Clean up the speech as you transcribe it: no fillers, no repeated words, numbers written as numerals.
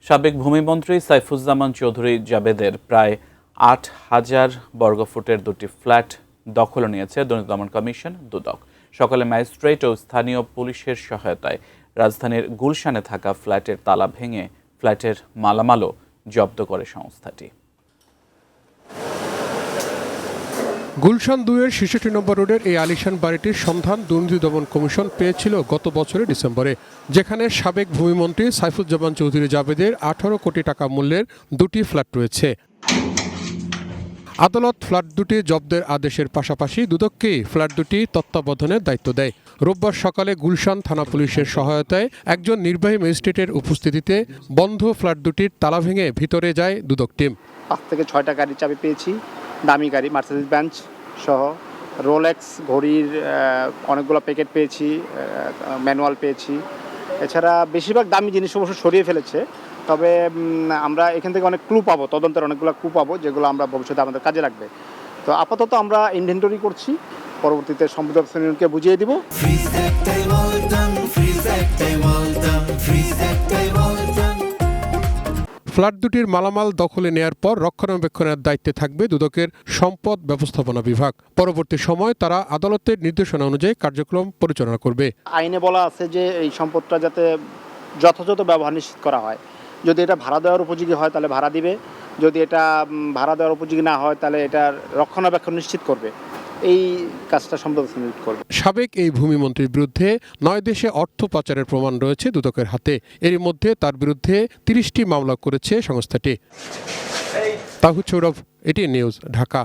সাবেক ভূমিমন্ত্রী সাইফুজ্জামান চৌধুরী জাবেদের প্রায় ৮,০০০ বর্গফুটের দুটি ফ্ল্যাট দখল নিয়েছে দুর্নীতি দমন কমিশন দুদক। সকালে ম্যাজিস্ট্রেট ও স্থানীয় পুলিশের সহায়তায় রাজধানীর গুলশানে থাকা ফ্ল্যাটের তালা ভেঙে ফ্ল্যাটের মালামালও জব্দ করে সংস্থাটি। গুলশান ২-এর ৬৬ নম্বর রোডের এই আলিশান বাড়িটির সন্ধান দুর্নীতি দমন কমিশন পেয়েছিল গত বছরের ডিসেম্বরে, যেখানে সাবেক ভূমিমন্ত্রী সাইফুজ্জামান চৌধুরী জাবেদের ১৮ কোটি টাকা মূল্যের দুটি ফ্ল্যাট রয়েছে। আদালত ফ্ল্যাট দুটি জব্দের আদেশের পাশাপাশি দুদককে ফ্ল্যাট দুটি তত্ত্বাবধানের দায়িত্ব দেয়। রোববার সকালে গুলশান থানা পুলিশের সহায়তায় একজন নির্বাহী ম্যাজিস্ট্রেটের উপস্থিতিতে বন্ধ ফ্ল্যাট দুটির তালা ভেঙে ভিতরে যায় দুদক টিম। ৫ থেকে ৬টা গাড়ির চাবি পেয়েছি, দামি গাড়ি মার্সেডিজ বেঞ্চ সহ রোলেক্স ঘড়ির অনেকগুলো প্যাকেট পেয়েছি, ম্যানুয়াল পেয়েছি। এছাড়া বেশিরভাগ দামি জিনিস অবশ্য সরিয়ে ফেলেছে, তবে আমরা এখান থেকে অনেক ক্লু পাবো, তদন্তের অনেকগুলো ক্লু পাবো যেগুলো আমরা ভবিষ্যতে আমাদের কাজে লাগবে। তো আপাতত আমরা ইনভেন্টরি করছি, পরবর্তীতে সম্পদ শ্রেণীকে বুঝিয়ে দিব। ফ্ল্যাট দুটির মালামাল দখলে নেয়ার পর রক্ষণাবেক্ষণের দায়িত্বে থাকবে দুদকের সম্পদ ব্যবস্থাপনা বিভাগ। পরবর্তী সময় তারা আদালতের নির্দেশনা অনুযায়ী কার্যক্রম পরিচালনা করবে। আইনে বলা আছে যে এই সম্পদটা যাতে যথাযথ ব্যবহার নিশ্চিত করা হয়। যদি এটা ভাড়া দেওয়ার উপযোগী হয় তাহলে ভাড়া দিবে, যদি এটা ভাড়া দেওয়ার উপযোগী না হয় তাহলে এটার রক্ষণাবেক্ষণ নিশ্চিত করবে। এই কাজটা সম্পদ শ্রেণী করবে। সাবেক এই ভূমিমন্ত্রীর বিরুদ্ধে ৯ দেশে অর্থ পাচারের প্রমাণ রয়েছে দুদকের হাতে। এরই মধ্যে তার বিরুদ্ধে ৩০টি মামলা করেছে সংস্থাটি। তাহিদ সৌরভ, এটিএন নিউজ, ঢাকা।